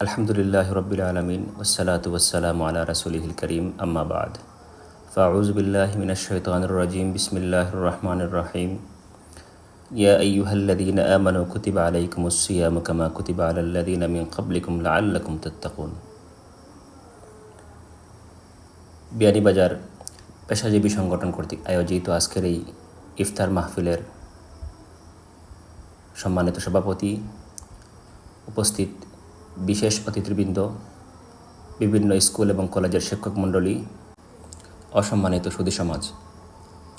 আলহামদুলিল্লাহ রব্বিল আলমিন ওসালাতু ওয়াসসালামু আলা রাসূলিহিল করিম আম্মা বাদ ফাউযু বিল্লাহি মিনাশ শাইতানির রাজিম বিসমিল্লাহির রহমানির রহিম ইয়া আইয়ুহাল্লাযীনা আমানু কুতিবা আলাইকুমুস সিয়ামু কামা কুতিবা আলাল্লাযীনা মিন ক্বাবলিকুম লাআল্লাকুম তাত্তাকুন। বিয়ানীবাজার পেশাজীবী সংগঠন কর্তৃক আয়োজিত আজকের এই ইফতার মাহফিলের সম্মানিত সভাপতি, উপস্থিত বিশেষ অতিথিবৃন্দ, বিভিন্ন স্কুল এবং কলেজের শিক্ষক মণ্ডলী, অসম্মানিত সুধী সমাজ,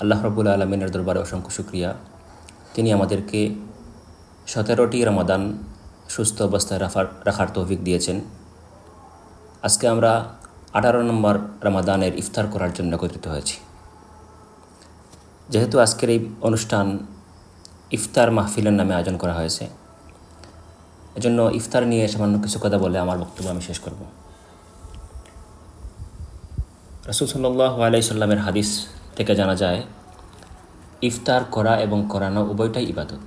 আল্লাহ রাব্বুল আলামিনের দরবারে অসংখ্য শুকরিয়া। তিনি আমাদেরকে 17টি রমাদান সুস্থ অবস্থায় রাখার তৌফিক দিয়েছেন। আজকে আমরা 18 নম্বর রমাদানের ইফতার করার জন্য একত্রিত হয়েছি। যেহেতু আজকের এই অনুষ্ঠান ইফতার মাহফিলের নামে আয়োজন করা হয়েছে, এজন্য ইফতার নিয়ে সামান্য কিছু কথা বলে আমার বক্তব্য আমি শেষ করব। রাসূল সাল্লাল্লাহু আলাইহি সাল্লামের হাদিস থেকে জানা যায়, ইফতার করা এবং করানো উভয়টাই ইবাদত।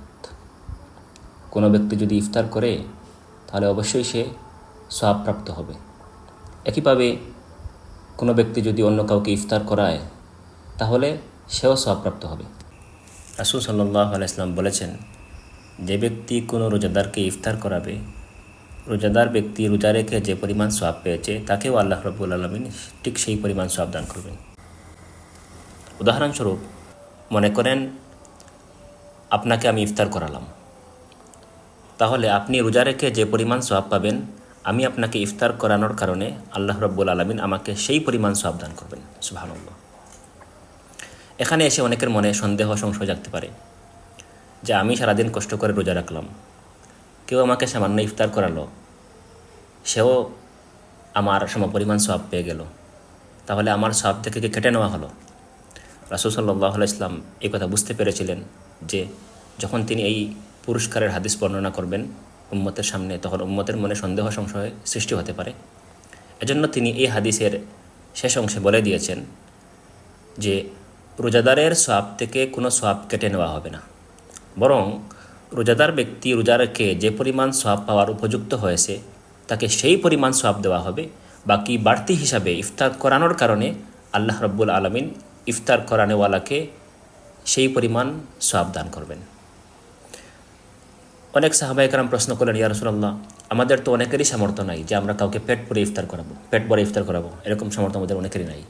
কোনো ব্যক্তি যদি ইফতার করে তাহলে অবশ্যই সে সওয়াবপ্রাপ্ত হবে। একইভাবে কোনো ব্যক্তি যদি অন্য কাউকে ইফতার করায় তাহলে সেও সওয়াবপ্রাপ্ত হবে। রাসূল সাল্লাল্লাহু আলাইহি সাল্লাম বলেছেন, যে ব্যক্তি কোনো রোজাদারকে ইফতার করাবে, রোজাদার ব্যক্তি রোজা রেখে যে পরিমাণ সওয়াব পেয়েছে তাকেও আল্লাহ রাব্বুল আলামিন ঠিক সেই পরিমাণ সওয়াব দান করবেন। উদাহরণস্বরূপ, মনে করেন আপনাকে আমি ইফতার করালাম, তাহলে আপনি রোজা রেখে যে পরিমাণ সওয়াব পাবেন, আমি আপনাকে ইফতার করানোর কারণে আল্লাহ রাব্বুল আলামিন আমাকে সেই পরিমাণ সওয়াব দান করবেন। সুবহানাল্লাহ। এখানে এসে অনেকের মনে সন্দেহ সংশয় জাগতে পারে যে আমি সারাদিন কষ্ট করে রোজা রাখলাম, কেউ আমাকে সামান্য ইফতার করালো, সেও আমার সমপরিমাণ সওয়াব পেয়ে গেল, তাহলে আমার সওয়াব থেকে কি কেটে নেওয়া হলো? রাসূল সাল্লাল্লাহু আলাইহি সাল্লাম এই কথা বুঝতে পেরেছিলেন যে যখন তিনি এই পুরস্কারের হাদিস বর্ণনা করবেন উম্মতের সামনে, তখন উম্মতের মনে সন্দেহ সংশয় সৃষ্টি হতে পারে। এজন্য তিনি এই হাদিসের শেষ অংশে বলে দিয়েছেন যে রোজাদারের সওয়াব থেকে কোনো সওয়াব কেটে নেওয়া হবে না, বরং রোজাদার ব্যক্তি রোজা রেখে যে পরিমাণ সওয়াব পাওয়ার উপযুক্ত হয়েছে তাকে সেই পরিমাণ সওয়াব দেওয়া হবে। বাকি বাড়তি হিসাবে ইফতার করানোর কারণে আল্লাহ রাব্বুল আলামিন ইফতার করানেওয়ালাকে সেই পরিমাণ সওয়াব দান করবেন। অনেক সাহাবায়ে কেরাম প্রশ্ন করলেন, ইয়া রাসূলুল্লাহ, আমাদের তো অনেকেরই সামর্থ্য নাই যে আমরা কাউকে পেট ভরে ইফতার করাবো, এরকম সামর্থ্য আমাদের অনেকেরই নাই।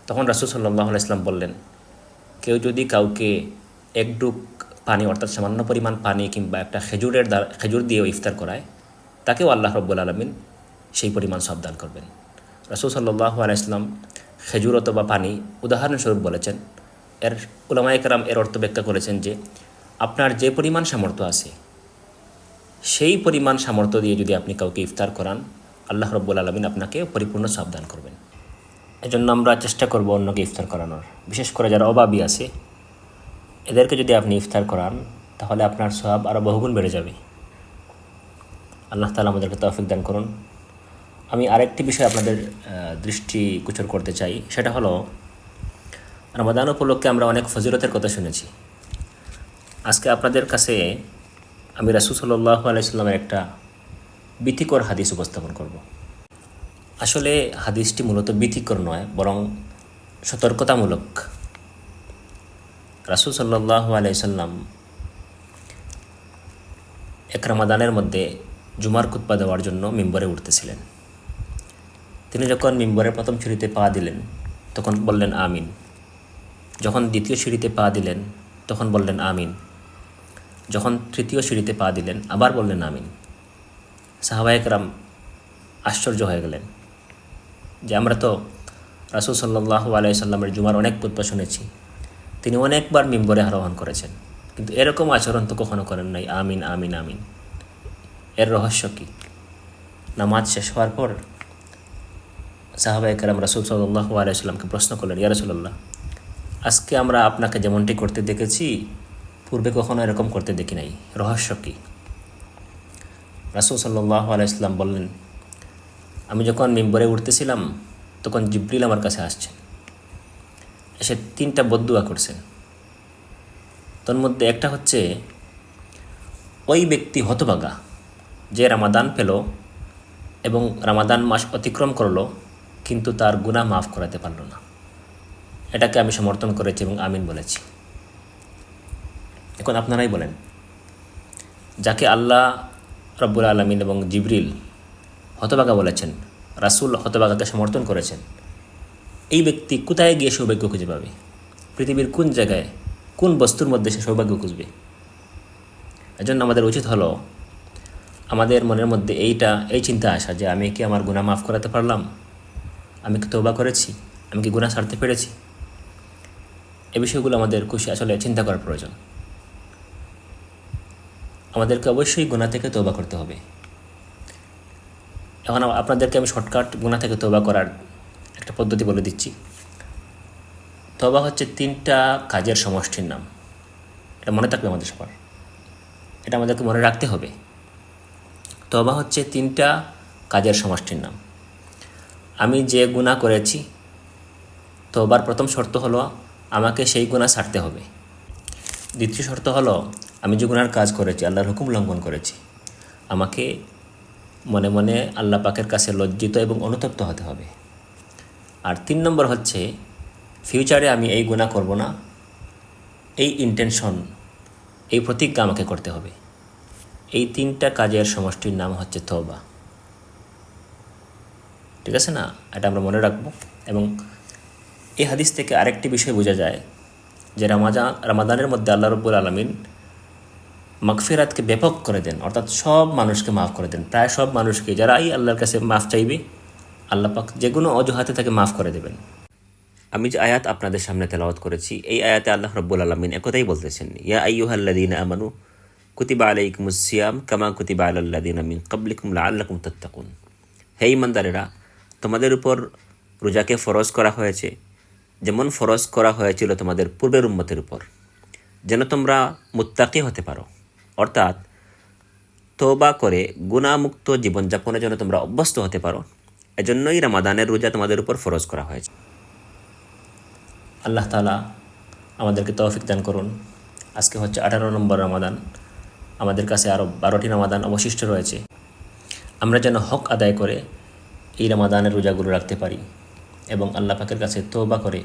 তখন রাসূল সাল্লাল্লাহু আলাইহি সাল্লাম বললেন, কেউ যদি কাউকে এক ডুক পানি, অর্থাৎ সামান্য পরিমাণ পানি কিংবা একটা খেজুর দিয়ে ইফতার করায়, তাকেও আল্লাহ রাব্বুল আলামিন সেই পরিমাণ সওয়াব দান করবেন। রাসূল সাল্লাল্লাহু আলাইহি সাল্লাম খেজুর অথবা পানি উদাহরণস্বরূপ বলেছেন। এর উলামায়ে কেরাম এর অর্থ ব্যাখ্যা করেছেন যে আপনার যে পরিমাণ সামর্থ্য আছে সেই পরিমাণ সামর্থ্য দিয়ে যদি আপনি কাউকে ইফতার করান, আল্লাহ রাব্বুল আলামিন আপনাকে পরিপূর্ণ সওয়াব দান করবেন। এজন্য আমরা চেষ্টা করব অন্যকে ইফতার করানোর, বিশেষ করে যারা অভাবী আছে এদেরকে যদি আপনি ইফতার করান তাহলে আপনার সওয়াব আরও বহুগুণ বেড়ে যাবে। আল্লাহ তাআলা আমাদেরকে তৌফিক দান করুন। আমি আরেকটি বিষয় আপনাদের দৃষ্টিগোচর করতে চাই, সেটা হলো রমাদান উপলক্ষে আমরা অনেক ফজিলতের কথা শুনেছি। আজকে আপনাদের কাছে আমি রাসূল সাল্লাল্লাহু আলাইহি সাল্লামের একটা ভীতিকর হাদিস উপস্থাপন করব। আসলে হাদিসটি মূলত ভীতিকর নয়, বরং সতর্কতামূলক। রাসূল সাল্লাল্লাহু আলাইহি সাল্লাম এক রমাদানের মধ্যে জুমার খুতবা দেওয়ার জন্য মিম্বরে উঠতেছিলেন। তিনি যখন মিম্বরের প্রথম সিঁড়িতে পা দিলেন তখন বললেন আমিন। যখন দ্বিতীয় সিঁড়িতে পা দিলেন তখন বললেন আমিন। যখন তৃতীয় সিঁড়িতে পা দিলেন আবার বললেন আমিন। সাহাবায়ে কেরাম আশ্চর্য হয়ে গেলেন যে আমরা তো রাসূল সাল্লাল্লাহু আলাইহি সাল্লামের জুমার অনেক খুতবা শুনেছি, তিনি অনেকবার মিম্বরে আরোহণ করেছেন, কিন্তু এরকম আচরণ তো কখনো করেন নাই, আমিন আমিন আমিন। এর রহস্য কী? নামাজ শেষ হওয়ার পর সাহাবায়ে কেরাম রাসূল সাল্লাল্লাহু আলাইহি সাল্লামকে প্রশ্ন করলেন, ইয়া রাসূলুল্লাহ, আজকে আমরা আপনাকে যেমনটি করতে দেখেছি পূর্বে কখনো এরকম করতে দেখি নাই, রহস্য কী? রাসূল সাল্লাল্লাহু আলাইহি সাল্লাম বললেন, আমি যখন মিম্বরে উঠতেছিলাম তখন জিবরিল আমার কাছে আসছেন, এসে 3টা বদদুয়া করছেন। তোর মধ্যে একটা হচ্ছে, ওই ব্যক্তি হতভাগা যে রমাদান পেল এবং রামাদান মাস অতিক্রম করলো, কিন্তু তার গুনাহ মাফ করাতে পারল না। এটাকে আমি সমর্থন করেছি এবং আমিন বলেছি। এখন আপনারাই বলেন, যাকে আল্লাহ রব্বুল আলামিন এবং জিবরিল হতভাগা বলেছেন, রাসূল হতভাগাকে সমর্থন করেছেন, এই ব্যক্তি কোথায় গিয়ে সৌভাগ্য খুঁজে পাবে? পৃথিবীর কোন জায়গায়, কোন বস্তুর মধ্যে সে সৌভাগ্য খুঁজবে? এজন্য আমাদের উচিত হলো আমাদের মনের মধ্যে এই চিন্তা আসা যে আমি কি আমার গুনাহ মাফ করাতে পারলাম? আমি কি তওবা করেছি? আমি কি গুনাহ ছাড়তে পেরেছি? এই বিষয়গুলো আমাদের আসলে চিন্তা করার প্রয়োজন। আমাদেরকে অবশ্যই গুনাহ থেকে তওবা করতে হবে। এখন আপনাদেরকে আমি শর্টকাট গুনাহ থেকে তওবা করার একটা পদ্ধতি বলে দিচ্ছি। তওবা হচ্ছে 3টা কাজের সমষ্টির নাম। এটা মনে থাকবে আমাদের সবার, এটা আমাদেরকে মনে রাখতে হবে। তওবা হচ্ছে 3টা কাজের সমষ্টির নাম। আমি যে গুনাহ করেছি, তওবার প্রথম শর্ত হলো আমাকে সেই গুনাহ ছাড়তে হবে। দ্বিতীয় শর্ত হলো আমি যে গুনার কাজ করেছি, আল্লাহর হুকুম লঙ্ঘন করেছি, আমাকে মনে মনে আল্লাহ পাকের কাছে লজ্জিত এবং অনুতপ্ত হতে হবে। আর 3 নম্বর হচ্ছে ফিউচারে আমি এই গুনাহ করব না, এই ইন্টেনশন, এই প্রতিজ্ঞা আমাকে করতে হবে। এই 3টা কাজের সমষ্টির নাম হচ্ছে তওবা। ঠিক আছে না? এটা আমরা মনে রাখবো। এবং এই হাদিস থেকে আরেকটি বিষয় বোঝা যায় যে রামাদানের মধ্যে আল্লাহ রব্বুল আলামিন মাগফিরাতকে ব্যাপক করে দেন, অর্থাৎ সব মানুষকে মাফ করে দেন। প্রায় সব মানুষকে, যারাই আল্লাহর কাছে মাফ চাইবে, আল্লাহ পাক যে কোনো অজুহাতে তাকে মাফ করে দেবেন। আমি যে আয়াত আপনাদের সামনে তেলাওয়াত করেছি, এই আয়াতে আল্লাহ রব্বুল আলামিন একথাই বলতেছেন, ইয়া আইয়ুহাল্লাযীনা আমানু কুতিবা আলাইকুমুস সিয়াম কামা কুতিবা আলাল্লাযীনা মিন ক্বাবলিকুম লাআল্লাকুম তাত্তাকুন। হে ঈমানদারেরা, তোমাদের উপর রোজাকে ফরজ করা হয়েছে যেমন ফরজ করা হয়েছিল তোমাদের পূর্বের উম্মতের উপর, যেন তোমরা মুত্তাকি হতে পারো। অর্থাৎ তওবা করে গুনাহমুক্ত জীবনযাপনের জন্য তোমরা অভ্যস্ত হতে পারো। এজন্যই রমাদানের রোজা তোমাদের উপর ফরজ করা হয়েছে। আল্লাহ তাআলা আমাদেরকে তৌফিক দান করুন। আজকে হচ্ছে 18 নম্বর রমাদান। আমাদের কাছে আরও 12টি রমাদান অবশিষ্ট রয়েছে। আমরা যেন হক আদায় করে এই রমাদানের রোজাগুলো রাখতে পারি এবং আল্লাহ পাকের কাছে তওবা করে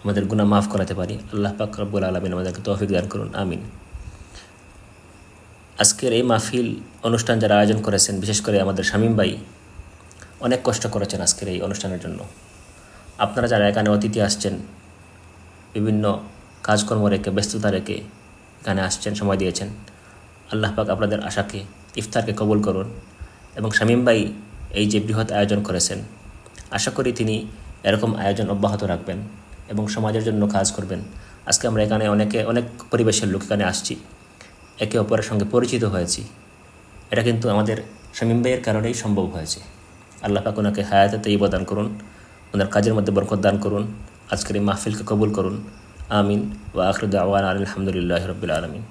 আমাদের গুনাহ মাফ করাতে পারি। আল্লাহ পাক রব্বুল আলামিন আমাদেরকে তৌফিক দান করুন, আমিন। আজকের এই মাহফিল অনুষ্ঠান যারা আয়োজন করেছেন, বিশেষ করে আমাদের শামীম ভাই অনেক কষ্ট করেছেন আজকের এই অনুষ্ঠানের জন্য। আপনারা যারা এখানে অতিথি আসছেন, বিভিন্ন কাজকর্ম রেখে, ব্যস্ততা রেখে এখানে আসছেন, সময় দিয়েছেন, আল্লাহ পাক আপনাদের আশাকে, ইফতারকে কবুল করুন। এবং শামীম ভাই এই যে বৃহৎ আয়োজন করেছেন, আশা করি তিনি এরকম আয়োজন অব্যাহত রাখবেন এবং সমাজের জন্য কাজ করবেন। আজকে আমরা এখানে অনেক পরিবেশের লোক এখানে আসছি, একে অপরের সঙ্গে পরিচিত হয়েছি। এটা কিন্তু আমাদের শামীম ভাইয়ের কারণেই সম্ভব হয়েছে। আল্লাহ পাক ওনাকে হায়াতে তাইয়্যিবা দান করুন, ওনার কাজের মধ্যে বরকত দান করুন, আজকের এই মাহফিলকে কবুল করুন, আমিন। ওয়া আখিরু দাওয়ানা আলহামদুলিল্লাহি রাব্বিল আলামিন।